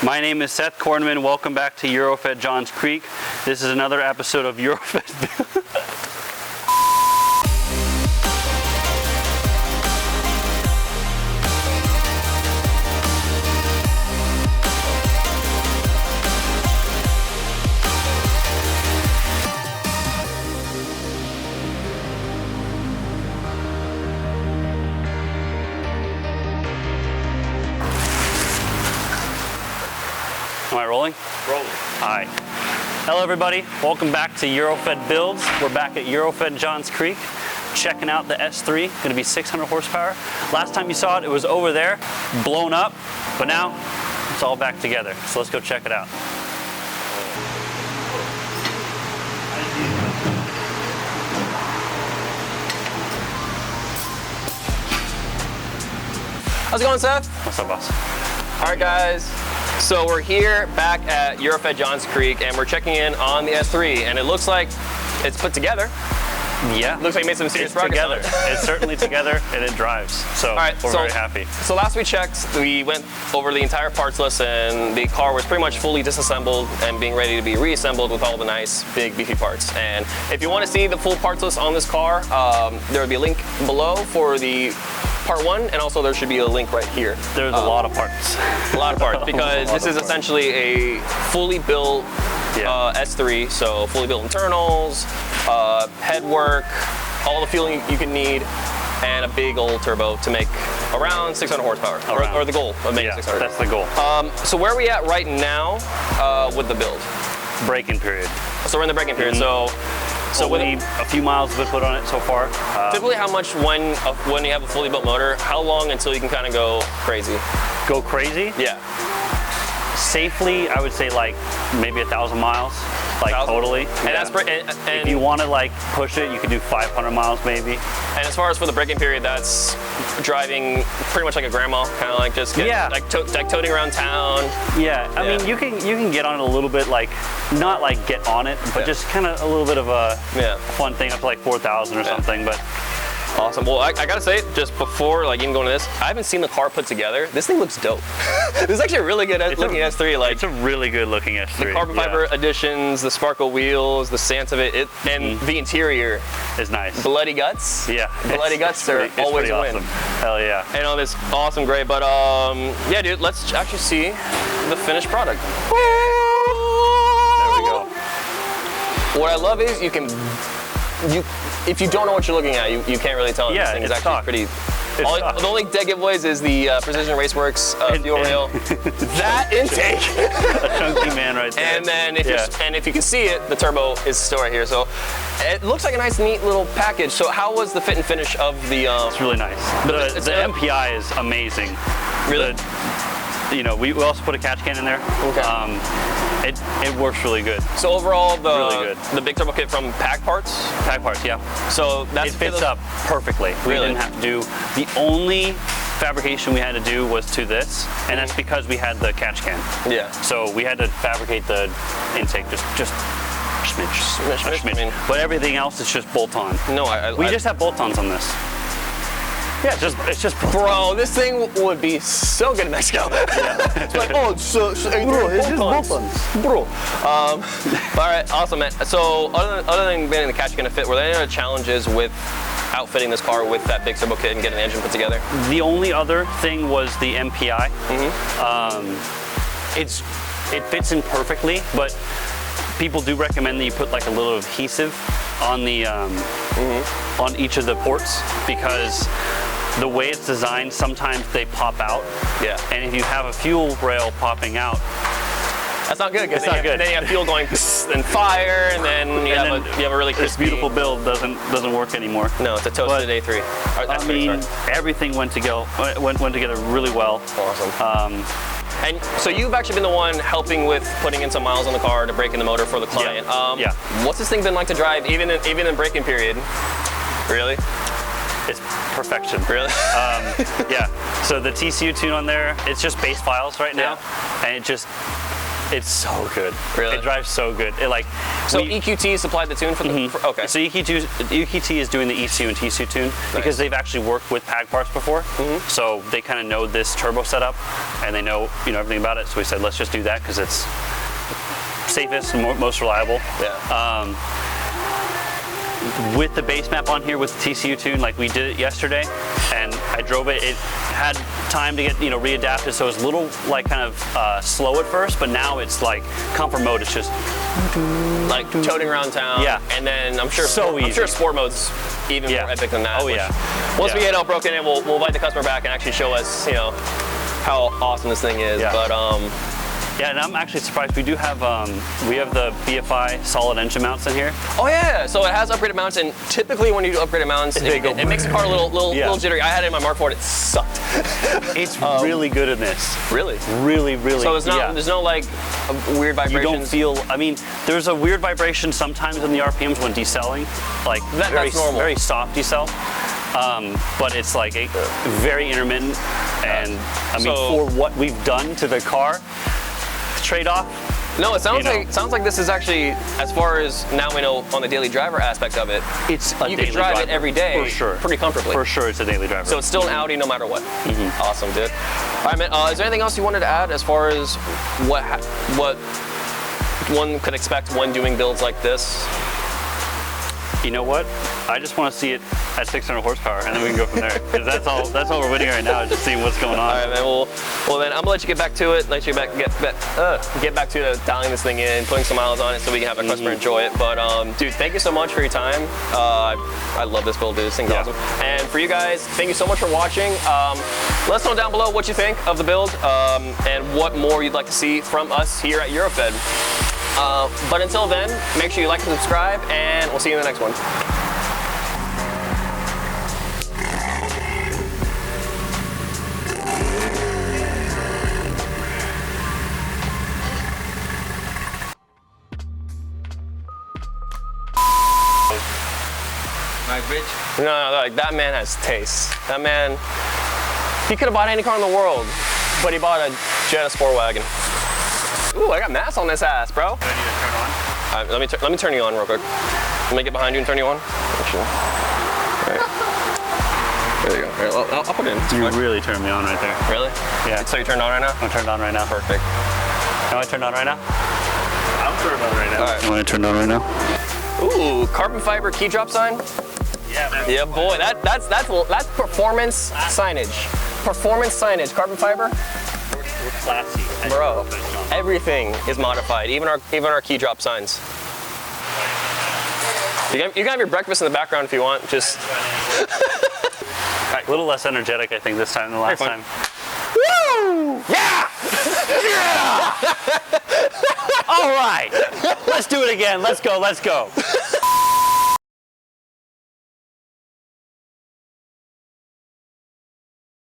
My name is Seth Kornman. Welcome back to Eurofed Johns Creek. This is another episode of Eurofed. Am I rolling? Rolling. Hi. Hello everybody, welcome back to Eurofed Builds. We're back at Eurofed Johns Creek, checking out the S3, gonna be 600 horsepower. Last time you saw it, it was over there, blown up, but now it's all back together. So let's go check it out. How's it going, Seth? What's up, boss? All right, guys. So we're here back at Eurofed Johns Creek, and we're checking in on the S3, and it looks like it's put together. Yeah. Looks like you made some serious progress together. It's certainly together, and it drives. So all right, we're very happy. So last we checked, we went over the entire parts list, and the car was pretty much fully disassembled and being ready to be reassembled with all the nice, big, beefy parts. And if you want to see the full parts list on this car, there will be a link below for the part one, and also there should be a link right here. There's a lot of parts. A lot of parts, because this is essentially a fully built S3, so fully built internals, headwork, all the fueling you can need, and a big old turbo to make around 600 horsepower, or the goal of making 600. That's the goal. So where are we at right now with the build? Braking period. So we're in the braking period. So only a few miles have been put on it so far. Typically, how much when you have a fully built motor? How long until you can kind of go crazy? Go crazy? Yeah. Safely, I would say like maybe 1,000 miles, like 1,000? totally. And that's if you want to like push it, you could do 500 miles maybe. And as far as for the braking period, that's driving pretty much like a grandma, kind of like just like toting around town. Yeah, I mean you can get on it a little bit, like not like get on it, but just kind of a little bit of a fun thing up to like 4,000 or something. But awesome. Well, I gotta say, just before like even going to this, I haven't seen the car put together. This thing looks dope. This is actually a really good looking S3. Like, it's a really good looking S3. The carbon fiber additions, the sparkle wheels, the stance of it, and the interior is nice. Bloody guts. Yeah. Bloody guts are always a win. Awesome. Hell yeah. And on this awesome gray, but yeah, dude, let's actually see the finished product. There we go. What I love is if you don't know what you're looking at, you can't really tell. Yeah, this thing is actually pretty. The only dead giveaways is the Precision Raceworks fuel rail. That intake. A chunky man right there. And then if you can see it, the turbo is still right here. So it looks like a nice, neat little package. So how was the fit and finish of the? It's really nice. The MPI is amazing. Really. We also put a catch can in there. Okay. It works really good. So overall, really good. The big turbo kit from Pack Parts? Pack Parts, yeah. So it fits up perfectly. We didn't have to do, the only fabrication we had to do was to this, and that's because we had the catch can. Yeah. So we had to fabricate the intake just smidge. But everything else is just bolt-on. No, we just have bolt-ons on this. Yeah, it's just bro, this thing would be so good in Mexico. Yeah. It's like, bro, it's just bolt-ons. Bro. All right, awesome, man. So other than getting the catch can to fit, were there any other challenges with outfitting this car with that big turbo kit and getting the engine put together? The only other thing was the MPI. It fits in perfectly, but people do recommend that you put like a little adhesive on the on each of the ports, because the way it's designed, sometimes they pop out. Yeah. And if you have a fuel rail popping out, that's not good. It's not good. Then you have fuel going and fire, and then you have a really crispy. This beautiful build doesn't work anymore. No, it's a toasted A3. I mean, everything went together really well. Awesome. And so you've actually been the one helping with putting in some miles on the car to break in the motor for the client. What's this thing been like to drive, even in braking period? Really? It's perfection. Really? Yeah. So the TCU tune on there, it's just base files right now, and It's so good. Really? It drives so good. It like So EQT supplied the tune for the. Okay. So EQT is doing the ECU and TCU tune because they've actually worked with PAG parts before. So they kind of know this turbo setup and they know everything about it. So we said let's just do that because it's safest and most reliable. Yeah. With the base map on here with the TCU tune, like we did it yesterday, and I drove it. It had time to get readapted, so it was a little like kind of slow at first, but now it's like comfort mode. It's just like toting around town. Yeah. And then I'm sure easy. I'm sure sport mode's even more epic than that. Oh yeah. Once we get it all broken in, we'll invite the customer back and actually show us how awesome this thing is. Yeah. But yeah, and I'm actually surprised. We do have the BFI solid engine mounts in here. Oh yeah, so it has upgraded mounts, and typically when you do upgraded mounts, it makes the car a little jittery. I had it in my Mark IV, it sucked. It's really good in this. Really? Really, really. So there's no like weird vibrations. You don't feel. I mean, there's a weird vibration sometimes in the RPMs when decelling, like that's normal. Very soft decel. But it's like very intermittent, and I mean for what we've done to the car. Trade-off. No, it sounds like this is actually, as far as now we know on the daily driver aspect of it, it's a you daily can drive driver. it every day For sure. pretty comfortably. For sure, it's a daily driver. So it's still an Audi no matter what. Awesome, dude. All right, man. Is there anything else you wanted to add as far as what one could expect when doing builds like this? You know what? I just want to see it at 600 horsepower, and then we can go from there. Because that's all we're waiting right now, is just seeing what's going on. All right, man. Well, then I'm gonna let you get back to it. Let you get back to dialing this thing in, putting some miles on it, so we can have our customer enjoy it. But dude, thank you so much for your time. I love this build, dude. This thing's awesome. And for you guys, thank you so much for watching. Let us know down below what you think of the build and what more you'd like to see from us here at Eurofed. But until then, make sure you like and subscribe, and we'll see you in the next one. Like, bitch. No, like, that man has taste. That man, he could have bought any car in the world, but he bought a Jetta Sport Wagon. Ooh, I got mass on this ass, bro. Do I need to turn on? All right, let me turn you on real quick. Let me get behind you and turn you on. Actually. All right. There you go. Here, I'll put it in. You really turned me on right there. Really? Yeah. So you turned on right now? I'm turned on right now. Perfect. Am I turned on right now? I'm turned on right now. All right. Am I turned on right now? Ooh, carbon fiber key drop sign. Yeah, man. Yeah, boy, that's performance signage. Performance signage, carbon fiber. We're classy. Bro, everything is modified, even our key drop signs. You can have your breakfast in the background if you want. Just A little less energetic, I think, this time than last time. woo! Yeah! All right, let's do it again. Let's go.